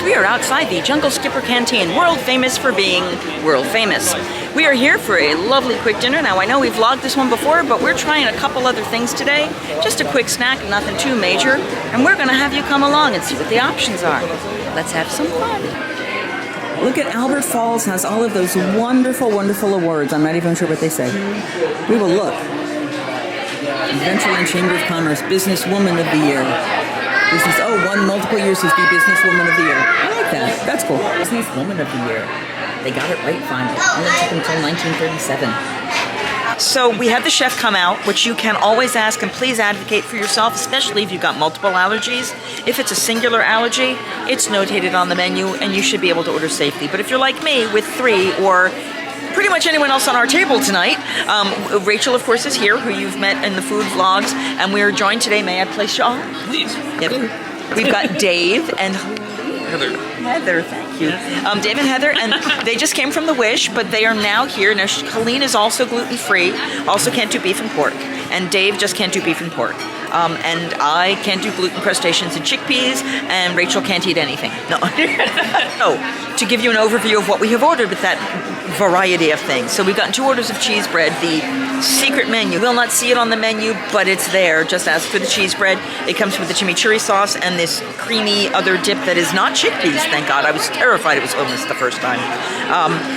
we are outside the Jungle Skipper Canteen, world famous for being world famous. We are here for a lovely quick dinner. Now, I know we've vlogged this one before, but we're trying a couple other things today. Just a quick snack, nothing too major. And we're gonna have you come along and see what the options are. Let's have some fun. Look at Albert Falls has all of those wonderful, wonderful awards. I'm not even sure what they say. We will look. Adventureland Chamber of Commerce, Businesswoman of the Year. Won multiple years as the Businesswoman of the Year. I like that. That's cool. Businesswoman of the Year. They got it right finally. Only took until 1937. So we had the chef come out, which you can always ask, and please advocate for yourself, especially if you've got multiple allergies. If it's a singular allergy, it's notated on the menu, and you should be able to order safely. But if you're like me with 3 or pretty much anyone else on our table tonight. Rachel, of course, is here, who you've met in the food vlogs, and we are joined today. May I place you all? Please. Yep. We've got Dave and Heather, thank you. Dave and Heather, and they just came from the Wish, but they are now here. Now, Colleen is also gluten-free, also can't do beef and pork, and Dave just can't do beef and pork. And I can't do gluten crustaceans and chickpeas, and Rachel can't eat anything. No. So, to give you an overview of what we have ordered with that variety of things. So we've gotten 2 orders of cheese bread, the secret menu. You will not see it on the menu, but it's there. Just ask for the cheese bread. It comes with the chimichurri sauce and this creamy other dip that is not chickpeas, thank God. I was terrified it was hummus the first time.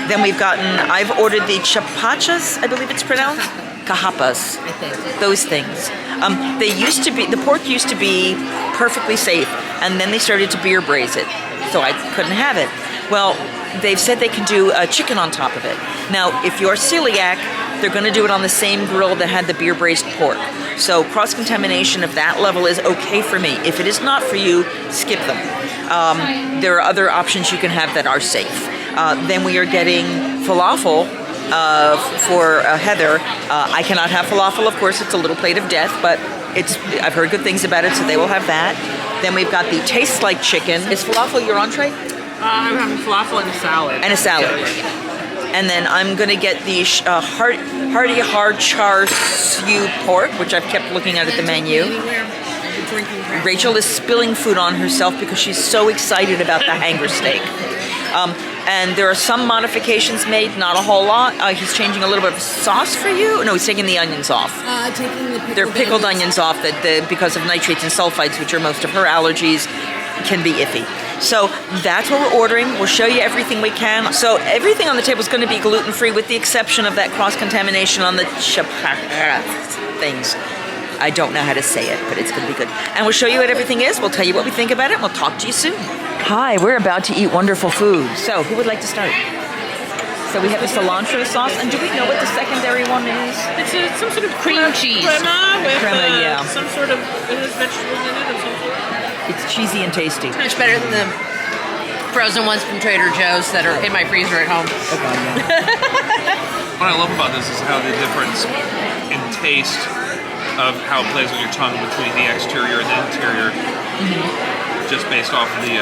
Then I've ordered the chapachas, I believe it's pronounced. Cahapas, those things. The pork used to be perfectly safe, and then they started to beer braise it, so I couldn't have it. Well, they've said they can do a chicken on top of it. Now, if you're celiac, they're going to do it on the same grill that had the beer braised pork. So cross-contamination of that level is okay for me. If it is not for you, skip them. There are other options you can have that are safe. Then we are getting falafel. For Heather, I cannot have falafel, of course. It's a little plate of death, but I've heard good things about it, so they will have that. Then we've got the Tastes Like Chicken. Is falafel your entree? I'm having falafel and a salad. And a salad. And then I'm going to get the hearty hard char siu pork, which I've kept looking at the menu. Rachel is spilling food on herself because she's so excited about the hanger steak. And there are some modifications made, not a whole lot. He's changing a little bit of sauce for you. No, he's taking the onions off. They're pickled onions off because of nitrates and sulfites, which are most of her allergies, can be iffy. So that's what we're ordering. We'll show you everything we can. So everything on the table is going to be gluten-free with the exception of that cross-contamination on the things. I don't know how to say it, but it's going to be good. And we'll show you what everything is. We'll tell you what we think about it, and we'll talk to you soon. Hi, we're about to eat wonderful food. So, who would like to start? So we have the cilantro sauce, and do we know what the secondary one is? It's some sort of cream cheese. Crema with some sort of vegetables in it of some sort. It's cheesy and tasty. Much better than the frozen ones from Trader Joe's that are in my freezer at home. What I love about this is how the difference in taste of how it plays on your tongue between the exterior and the interior, just based off of the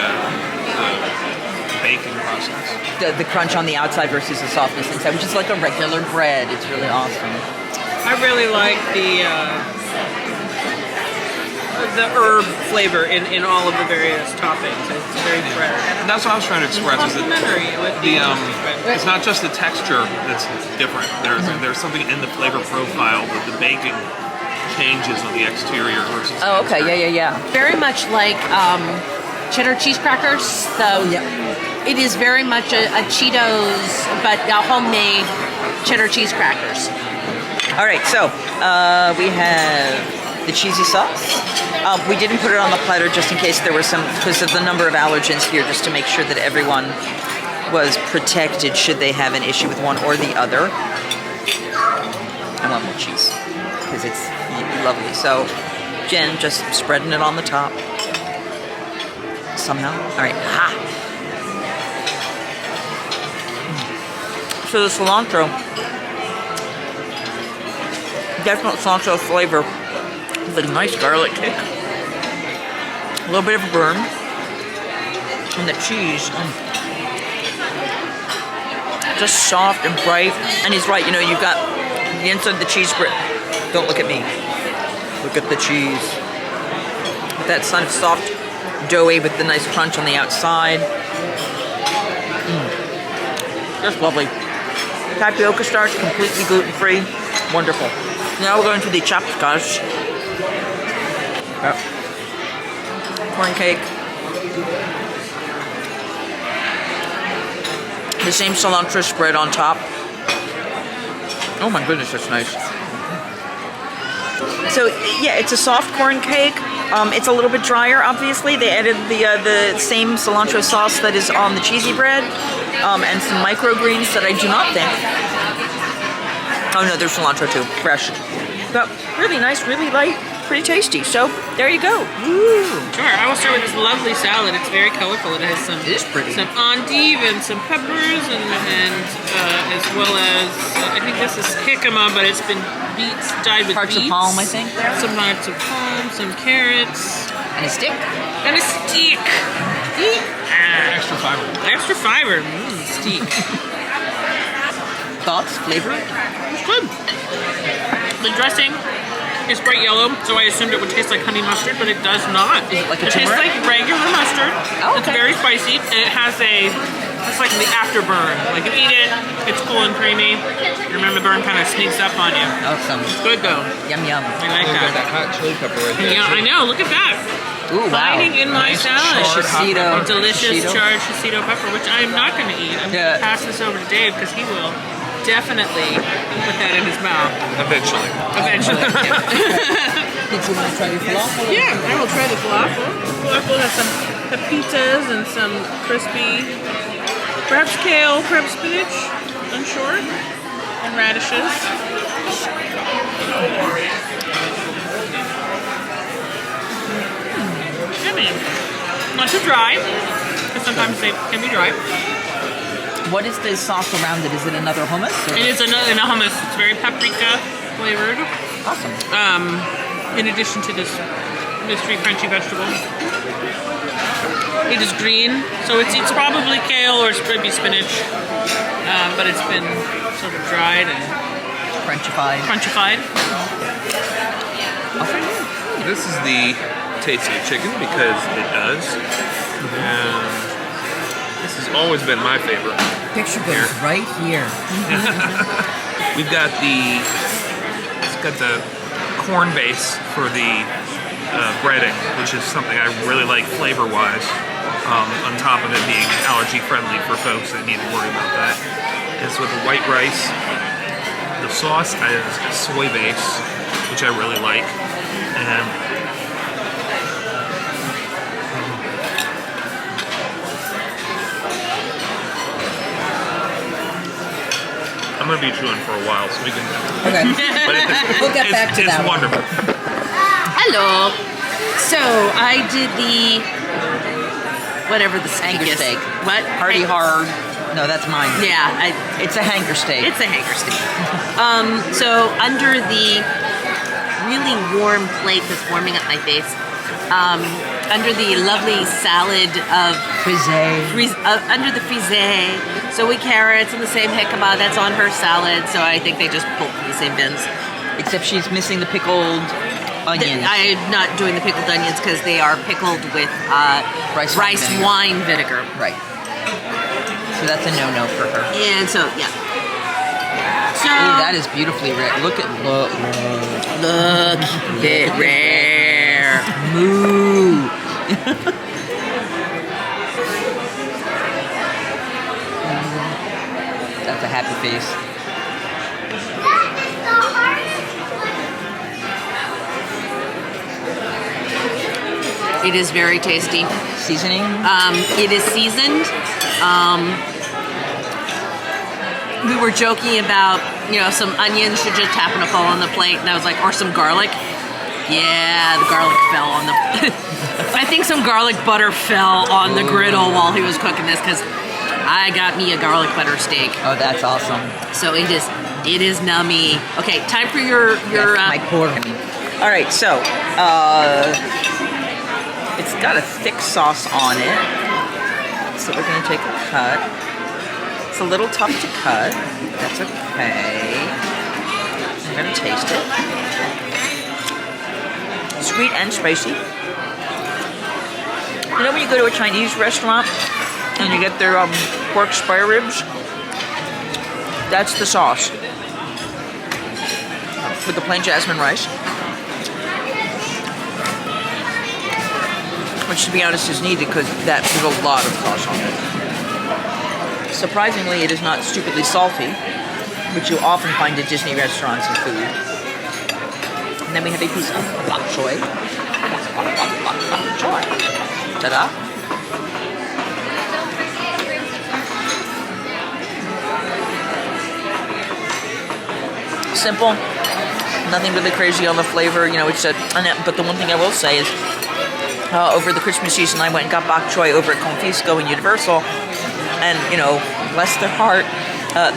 baking process. The crunch on the outside versus the softness inside, which is like a regular bread. It's really awesome. I really like the herb flavor in all of the various toppings. It's very fresh. And that's what I was trying to express. Is that it's not just the texture that's different. There's something in the flavor profile that the baking changes on the exterior versus the okay, yeah. Very much like cheddar cheese crackers. So it is very much a Cheetos, but homemade cheddar cheese crackers. All right, so we have the cheesy sauce. We didn't put it on the platter just in case there were some, because of the number of allergens here, just to make sure that everyone was protected should they have an issue with one or the other. I want more cheese because it's lovely. So Jen just spreading it on the top somehow. All right. So the cilantro, definite cilantro flavor with a nice garlic kick, a little bit of a burn, and the cheese. Just soft and bright. And he's right, you've got the inside of the cheese bread. Don't look at me. Look at the cheese. With that kind of soft doughy with the nice crunch on the outside. Just lovely. Tapioca starch, completely gluten-free. Wonderful. Now we're going to the chapskas. Corn cake. The same cilantro spread on top. Oh my goodness, that's nice. So yeah, it's a soft corn cake. It's a little bit drier, obviously. They added the same cilantro sauce that is on the cheesy bread, and some microgreens that I do not think. Oh no, there's cilantro too, fresh. But really nice, really light, pretty tasty. So there you go. Woo. Sure, I will start with this lovely salad. It's very colorful. It has some some endive and some peppers, and as well as I think this is jicama, but it's been dyed with Hearts beets. of palm, I think. Some hearts of palm, some carrots, And a stick. and a steak. Extra fiber. Extra fiber. Steak. Thoughts, flavor? It's good. The dressing is bright yellow, so I assumed it would taste like honey mustard, but it does not. Is it like a It tastes turmeric? like regular mustard. Oh, It's okay. very spicy, and it has it's like the afterburn. Like you eat it, it's cool and creamy. You remember the burn kind of sneaks up on you. Awesome. It's good though. Yum yum. I like Got that. that hot chili pepper right there. Yeah, I know. Look at that. Ooh, wow. Hiding in my Nice salad. charred hot Shishito. pepper. Delicious Shishito. charred shishito pepper, which I am not going to eat. I'm going Yeah. to pass this over to Dave because he will definitely put that in his mouth Eventually. eventually. Did you want to try your falafel? Yeah, I will try the falafel. Falafel has some pepitas and some crispy, perhaps kale, perhaps spinach, unsure, and radishes. Yummy. Not too dry, because sometimes they can be dry. What is the sauce around it? Is it another hummus? Or? It is in a hummus. It's very paprika flavored. Awesome. In addition to this mystery crunchy vegetable. It is green, so it's probably kale or maybe spinach, but it's been sort of dried and Frenchified. crunchified. This is the tasty chicken because it does. And this has always been my favorite. Picture goes right here. We've got it's got the corn base for the breading, which is something I really like flavor-wise. On top of it being allergy-friendly for folks that need to worry about that. It's with the white rice. The sauce is soy base, which I really like. And I'm gonna be chewing for a while, so we can. Okay. But We'll get back to it's that one. wonderful. Hello. So I did the whatever the steak Hanger is. steak. What? Hearty hard. No, that's mine. Yeah, It's a hanger steak. it's a hanger steak. So under the really warm plate that's warming up my face, under the lovely salad of under the frisee. So we carrots and the same jicama that's on her salad. So I think they just pulled from the same bins. Except she's missing the pickled onions. I'm not doing the pickled onions because they are pickled with rice wine vinegar. Right. So that's a no-no for her. And so, yeah. So, Ooh, that is beautifully rare. Look bit rare. moo. That's a happy face. It is very tasty. Seasoning? It is seasoned. We were joking about, some onions should just happen to fall on the plate, and I was like, or some garlic. Yeah, the garlic fell on the. I think some garlic butter fell on the griddle while he was cooking this because I got me a garlic butter steak. Oh, that's awesome. So it is nummy. Okay, time for your My pork. All right, so it's got a thick sauce on it. So we're gonna take a cut. It's a little tough to cut. That's okay. I'm gonna taste it. Sweet and spicy. You know when you go to a Chinese restaurant and you get their pork spare ribs? That's the sauce. With the plain jasmine rice. Which, to be honest, is needed because there's a lot of sauce on it. Surprisingly, it is not stupidly salty, which you often find at Disney restaurants and food. And then we have a piece of bok choy. Bok choy. Ta-da. Simple. Nothing really crazy on the flavor. You know, but the one thing I will say is, over the Christmas season, I went and got bok choy over at Confisco in Universal, and, you know, bless their heart,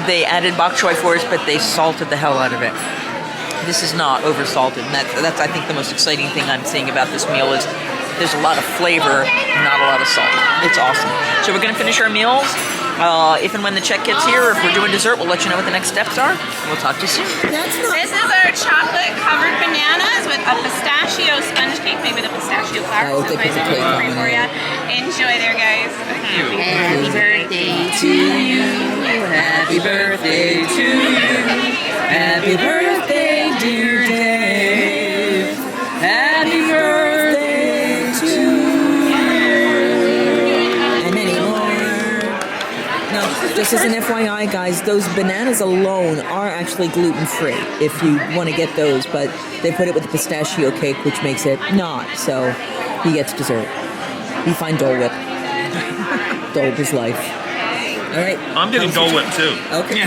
they added bok choy for us, but they salted the hell out of it. This is not over-salted, and that's I think, the most exciting thing I'm seeing about this meal is there's a lot of flavor, not a lot of salt. It's awesome. So we're going to finish our meals. If and when the check gets here, or if we're doing dessert, we'll let you know what the next steps are. We'll talk to you soon. This is our chocolate-covered bananas with a pistachio sponge cake made with a pistachio flour. Oh, they put the cake on for you. Enjoy there, guys. Happy birthday to you. Happy birthday to you. Happy birthday, dear Dave. Happy birthday to you. And many more. Now, just as an FYI, guys, those bananas alone are actually gluten-free if you want to get those, but they put it with the pistachio cake, which makes it not, so he gets dessert. You find Dole Whip. Dole Whip is life. All right. I'm getting Dole Whip too. Okay.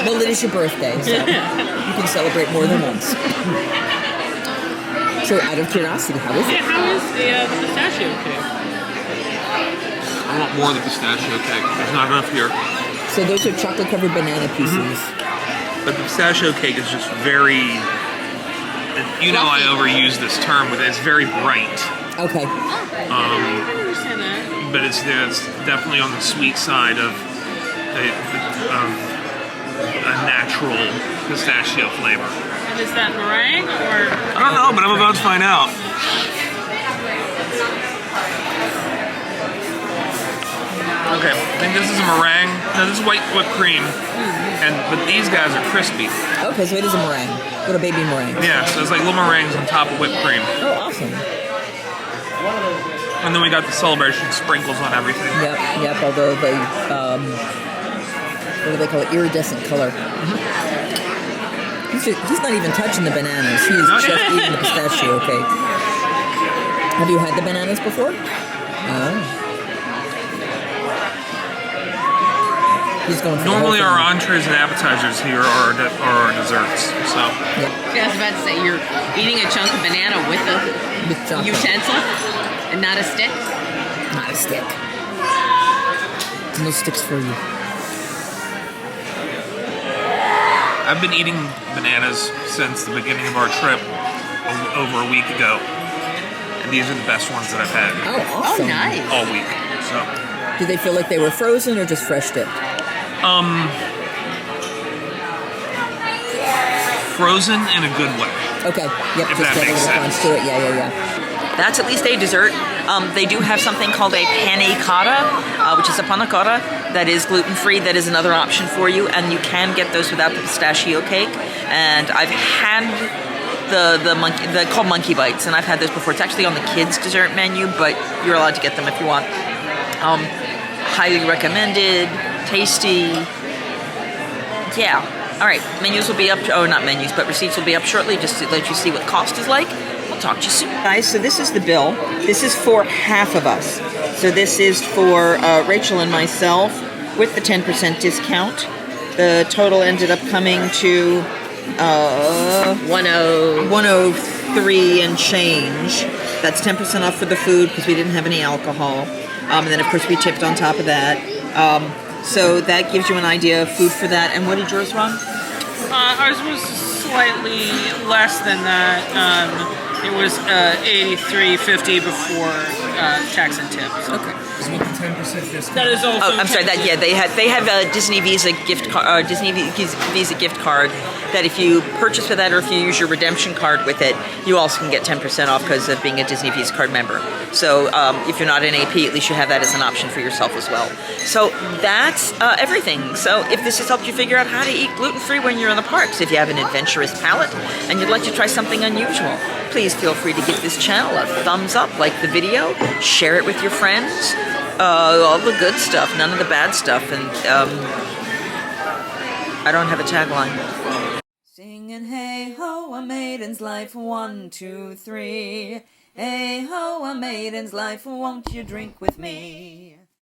Well, it is your birthday, so you can celebrate more than once. So, out of curiosity, how is it? How is the pistachio cake? I want more of the pistachio cake. There's not enough here. So those are chocolate-covered banana pieces. But the pistachio cake is just very, you know, I overuse this term with it. It's very bright. Okay. I understand that. But it's definitely on the sweet side of a natural pistachio flavor. And is that meringue or? I don't know, but I'm about to find out. Okay, I think this is a meringue. No, this is white whipped cream, but these guys are crispy. Okay, so it is a meringue. Little baby meringue. Yeah, so it's like little meringues on top of whipped cream. Oh, awesome. And then we got the celebration sprinkles on everything. Yep, although the, what do they call it, iridescent color. He's not even touching the bananas. He is just eating the pistachio cake. Have you had the bananas before? Oh. He's going for Normally our entrees and appetizers here are our desserts, so. Yep. I was about to say, you're eating a chunk of banana with a utensil and not a stick? Not a stick. No sticks for you. I've been eating bananas since the beginning of our trip over a week ago. And these are the best ones that I've had Oh, awesome. Oh, nice. all week. So Do they feel like they were frozen or just fresh dipped? frozen in a good way. Okay. Yep. If Just that get a makes little crunch sense. to it. Yeah. That's at least a dessert. They do have something called a panna cotta, which is a panna cotta that is gluten-free. That is another option for you, and you can get those without the pistachio cake. And I've had they're called monkey bites, and I've had those before. It's actually on the kids' dessert menu, but you're allowed to get them if you want. Highly recommended, tasty. Yeah. All right, menus will be up. Oh, not menus, but receipts will be up shortly, just to let you see what cost is like. We'll talk to you soon, guys. So this is the bill. This is for half of us. So this is for Rachel and myself with the 10% discount. The total ended up coming to 103 and change. That's 10% off for the food because we didn't have any alcohol. And then, of course, we tipped on top of that. So that gives you an idea of food for that. And what did yours run? Ours was slightly less than that. It was $83.50 before tax and tips. Okay. with the 10% discount. That is also. Oh, I'm sorry. That yeah, they have a Disney Visa gift card. Visa gift card. That if you purchase with that, or if you use your redemption card with it, you also can get 10% off because of being a Disney Visa card member. So if you're not an AP, at least you have that as an option for yourself as well. So that's everything. So if this has helped you figure out how to eat gluten-free when you're in the parks, if you have an adventurous palate and you'd like to try something unusual, please feel free to give this channel a thumbs up, like the video, share it with your friends, all the good stuff, none of the bad stuff, and I don't have a tagline. Singing hey ho, a maiden's life, 1, 2, 3. Hey ho, a maiden's life, won't you drink with me?